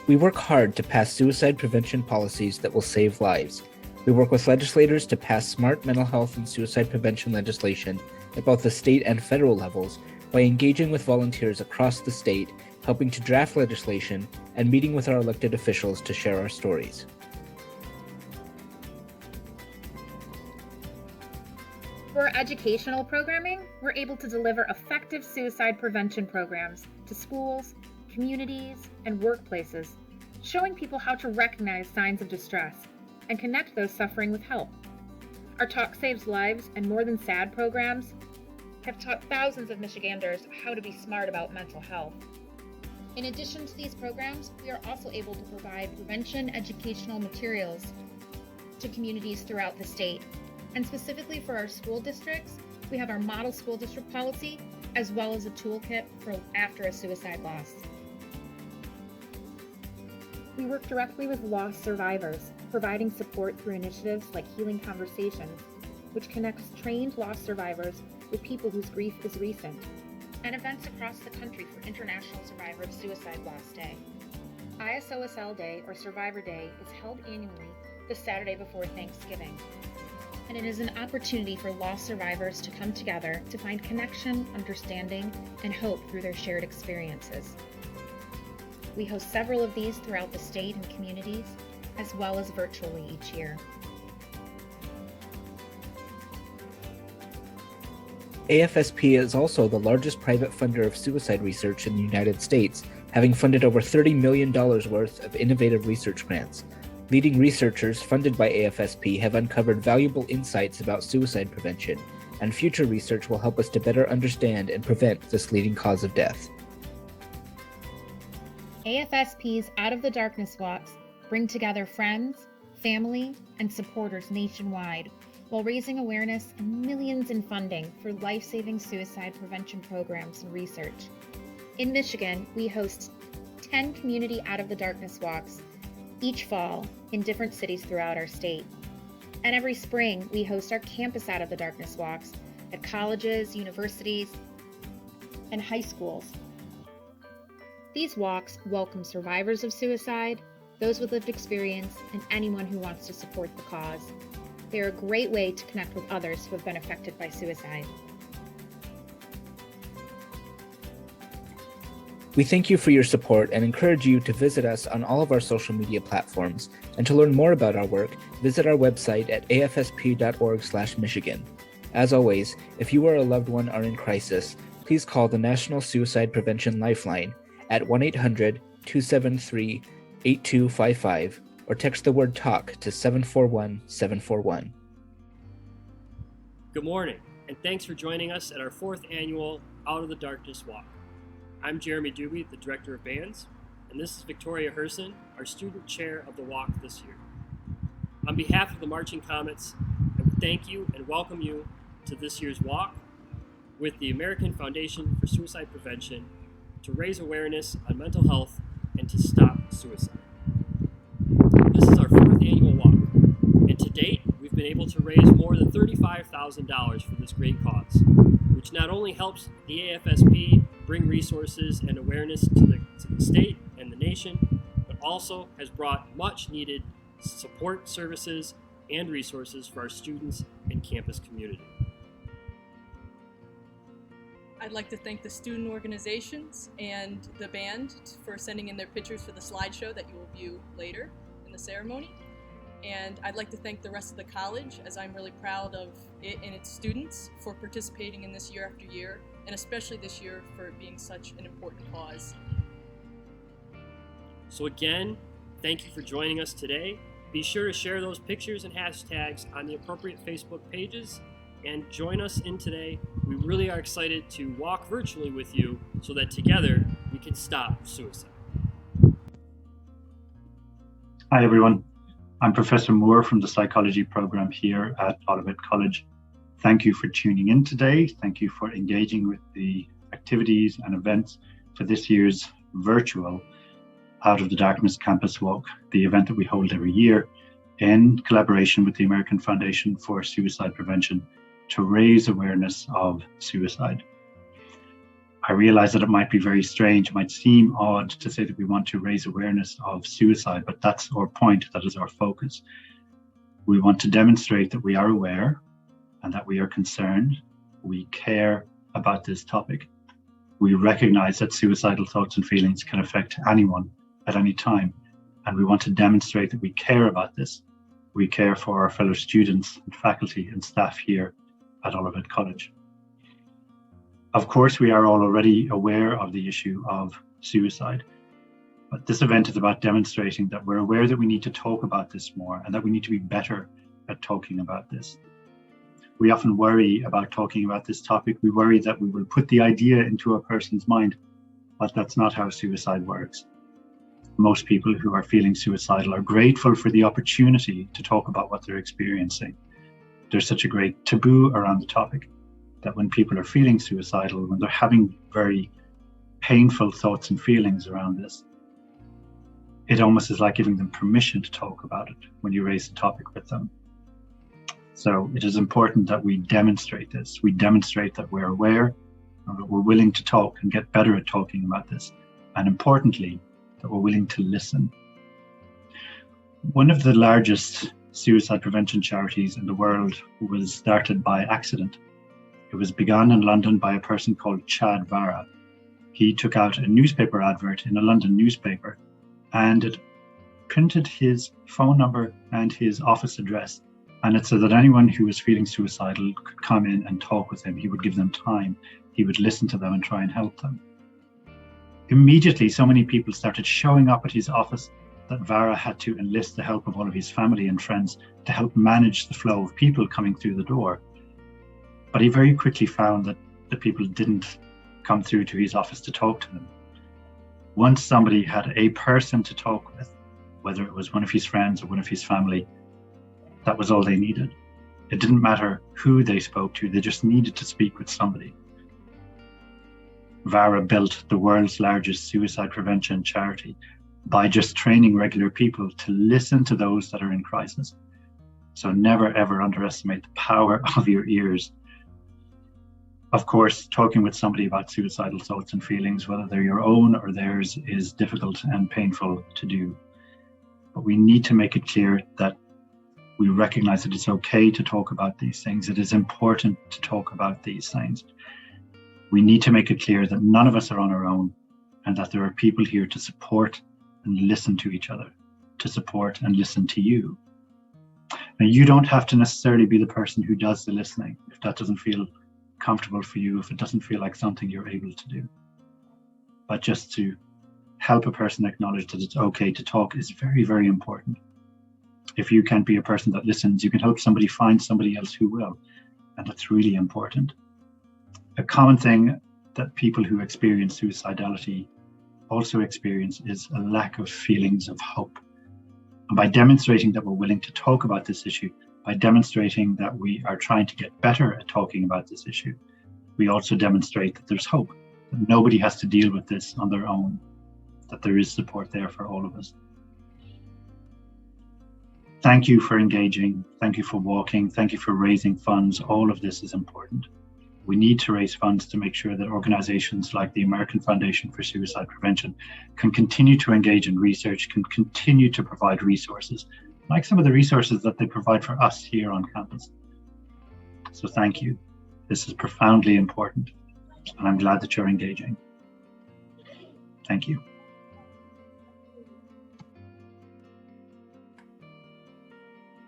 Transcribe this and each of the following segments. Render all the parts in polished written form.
We work hard to pass suicide prevention policies that will save lives. We work with legislators to pass smart mental health and suicide prevention legislation at both the state and federal levels by engaging with volunteers across the state, helping to draft legislation, and meeting with our elected officials to share our stories. For educational programming, we're able to deliver effective suicide prevention programs to schools, communities, and workplaces, showing people how to recognize signs of distress and connect those suffering with help. Our Talk Saves Lives and More Than Sad programs have taught thousands of Michiganders how to be smart about mental health. In addition to these programs, we are also able to provide prevention educational materials to communities throughout the state. And specifically for our school districts, we have our model school district policy, as well as a toolkit for after a suicide loss. We work directly with loss survivors, providing support through initiatives like Healing Conversations, which connects trained loss survivors with people whose grief is recent, and events across the country for International Survivor of Suicide Loss Day. ISOSL Day, or Survivor Day, is held annually the Saturday before Thanksgiving, and it is an opportunity for loss survivors to come together to find connection, understanding, and hope through their shared experiences. We host several of these throughout the state and communities, as well as virtually each year. AFSP is also the largest private funder of suicide research in the United States, having funded over $30 million worth of innovative research grants. Leading researchers funded by AFSP have uncovered valuable insights about suicide prevention, and future research will help us to better understand and prevent this leading cause of death. AFSP's Out of the Darkness walks bring together friends, family, and supporters nationwide while raising awareness and millions in funding for life-saving suicide prevention programs and research. In Michigan, we host 10 community Out of the Darkness walks each fall in different cities throughout our state. And every spring, we host our campus Out of the Darkness walks at colleges, universities, and high schools. These walks welcome survivors of suicide, those with lived experience, and anyone who wants to support the cause. They are a great way to connect with others who have been affected by suicide. We thank you for your support and encourage you to visit us on all of our social media platforms. And to learn more about our work, visit our website at afsp.org/Michigan. As always, if you or a loved one are in crisis, please call the National Suicide Prevention Lifeline at 1-800-273-8255 or text the word TALK to 741-741. Good morning, and thanks for joining us at our 4th annual Out of the Darkness Walk. I'm Jeremy Doobie, the Director of Bands, and this is Victoria Herson, our student chair of the walk this year. On behalf of the Marching Comets, I thank you and welcome you to this year's walk with the American Foundation for Suicide Prevention to raise awareness on mental health and to stop suicide. This is our 4th annual walk, and to date, we've been able to raise more than $35,000 for this great cause, which not only helps the AFSP bring resources and awareness to the state and the nation, but also has brought much needed support services and resources for our students and campus community. I'd like to thank the student organizations and the band for sending in their pictures for the slideshow that you will view later in the ceremony. And I'd like to thank the rest of the college, as I'm really proud of it and its students for participating in this year after year, and especially this year for it being such an important cause. So again, thank you for joining us today. Be sure to share those pictures and hashtags on the appropriate Facebook pages and join us in today. We really are excited to walk virtually with you so that together we can stop suicide. Hi everyone, I'm Professor Moore from the psychology program here at Olivet College. Thank you for tuning in today. Thank you for engaging with the activities and events for this year's virtual Out of the Darkness Campus Walk, the event that we hold every year in collaboration with the American Foundation for Suicide Prevention to raise awareness of suicide. I realize that it might be very strange, it might seem odd to say that we want to raise awareness of suicide, but that's our point, that is our focus. We want to demonstrate that we are aware and that we are concerned, we care about this topic. We recognize that suicidal thoughts and feelings can affect anyone at any time, and we want to demonstrate that we care about this. We care for our fellow students and faculty and staff here at Olivet College. Of course, we are all already aware of the issue of suicide, but this event is about demonstrating that we're aware that we need to talk about this more and that we need to be better at talking about this. We often worry about talking about this topic. We worry that we will put the idea into a person's mind, but that's not how suicide works. Most people who are feeling suicidal are grateful for the opportunity to talk about what they're experiencing. There's such a great taboo around the topic that when people are feeling suicidal, when they're having very painful thoughts and feelings around this, it almost is like giving them permission to talk about it when you raise the topic with them. So it is important that we demonstrate this. We demonstrate that we're aware and that we're willing to talk and get better at talking about this. And importantly, that we're willing to listen. One of the largest suicide prevention charities in the world was started by accident. It was begun in London by a person called Chad Vara. He took out a newspaper advert in a London newspaper, and it printed his phone number and his office address. And it said that anyone who was feeling suicidal could come in and talk with him. He would give them time. He would listen to them and try and help them. Immediately, so many people started showing up at his office that Vara had to enlist the help of all of his family and friends to help manage the flow of people coming through the door. But he very quickly found that the people didn't come through to his office to talk to him. Once somebody had a person to talk with, whether it was one of his friends or one of his family, that was all they needed. It didn't matter who they spoke to, they just needed to speak with somebody. Vara built the world's largest suicide prevention charity by just training regular people to listen to those that are in crisis. So never ever underestimate the power of your ears. Of course, talking with somebody about suicidal thoughts and feelings, whether they're your own or theirs, is difficult and painful to do. But we need to make it clear that we recognize that it's okay to talk about these things. It is important to talk about these things. We need to make it clear that none of us are on our own and that there are people here to support and listen to each other, to support and listen to you. Now, you don't have to necessarily be the person who does the listening if that doesn't feel comfortable for you, if it doesn't feel like something you're able to do. But just to help a person acknowledge that it's okay to talk is very, very important. If you can't be a person that listens, you can help somebody find somebody else who will. And that's really important. A common thing that people who experience suicidality also experience is a lack of feelings of hope. And by demonstrating that we're willing to talk about this issue, by demonstrating that we are trying to get better at talking about this issue, we also demonstrate that there's hope, that nobody has to deal with this on their own, that there is support there for all of us. Thank you for engaging. Thank you for walking. Thank you for raising funds. All of this is important. We need to raise funds to make sure that organizations like the American Foundation for Suicide Prevention can continue to engage in research, can continue to provide resources, like some of the resources that they provide for us here on campus. So thank you. This is profoundly important, and I'm glad that you're engaging. Thank you.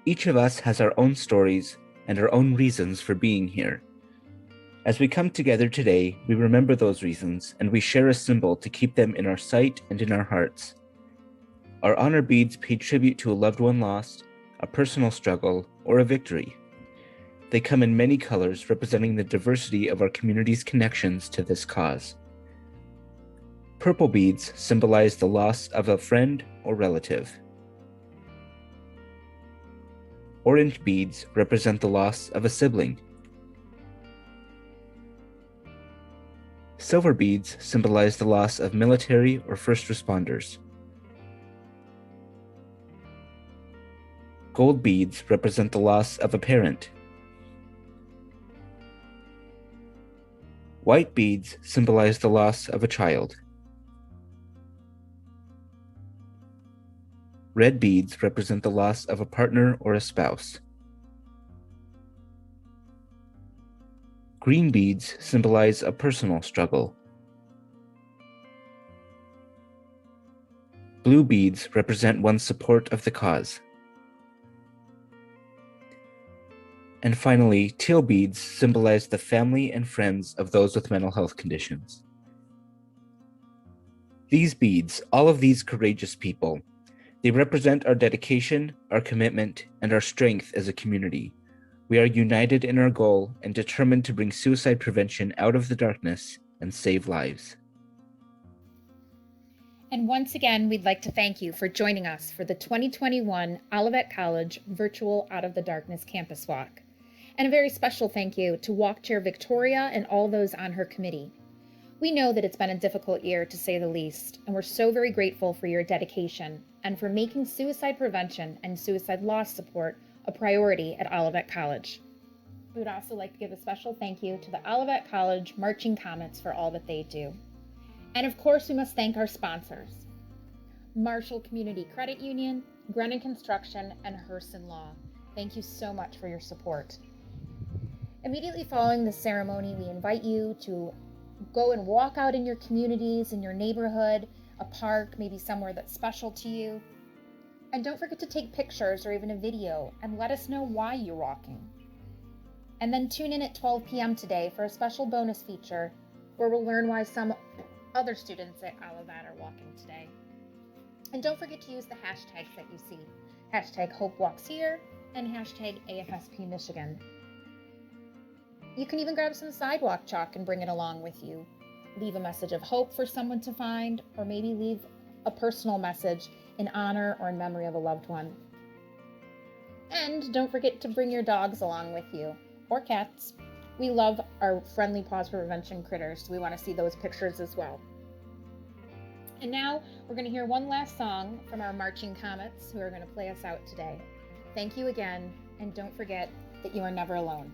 Each of us has our own stories and our own reasons for being here. As we come together today, we remember those reasons and we share a symbol to keep them in our sight and in our hearts. Our honor beads pay tribute to a loved one lost, a personal struggle, or a victory. They come in many colors, representing the diversity of our community's connections to this cause. Purple beads symbolize the loss of a friend or relative. Orange beads represent the loss of a sibling. Silver beads symbolize the loss of military or first responders. Gold beads represent the loss of a parent. White beads symbolize the loss of a child. Red beads represent the loss of a partner or a spouse. Green beads symbolize a personal struggle. Blue beads represent one's support of the cause. And finally, teal beads symbolize the family and friends of those with mental health conditions. These beads, all of these courageous people, they represent our dedication, our commitment, and our strength as a community. We are united in our goal and determined to bring suicide prevention out of the darkness and save lives. And once again, we'd like to thank you for joining us for the 2021 Olivet College Virtual Out of the Darkness Campus Walk. And a very special thank you to Walk Chair Victoria and all those on her committee. We know that it's been a difficult year, to say the least, and we're so very grateful for your dedication and for making suicide prevention and suicide loss support a priority at Olivet College. We would also like to give a special thank you to the Olivet College Marching Comets for all that they do. And of course, we must thank our sponsors: Marshall Community Credit Union, Grennan Construction, and Herson Law. Thank you so much for your support. Immediately following the ceremony, we invite you to go and walk out in your communities, in your neighborhood, a park, maybe somewhere that's special to you. And don't forget to take pictures or even a video and let us know why you're walking. And then tune in at 12 p.m. today for a special bonus feature where we'll learn why some other students at Olivet are walking today. And don't forget to use the hashtags that you see. Hashtag HopeWalksHere and hashtag AFSP Michigan. You can even grab some sidewalk chalk and bring it along with you. Leave a message of hope for someone to find, or maybe leave a personal message in honor or in memory of a loved one. And don't forget to bring your dogs along with you, or cats. We love our friendly Paws Prevention critters, so we want to see those pictures as well. And now we're going to hear one last song from our Marching Comets, who are going to play us out today. Thank you again, and don't forget that you are never alone.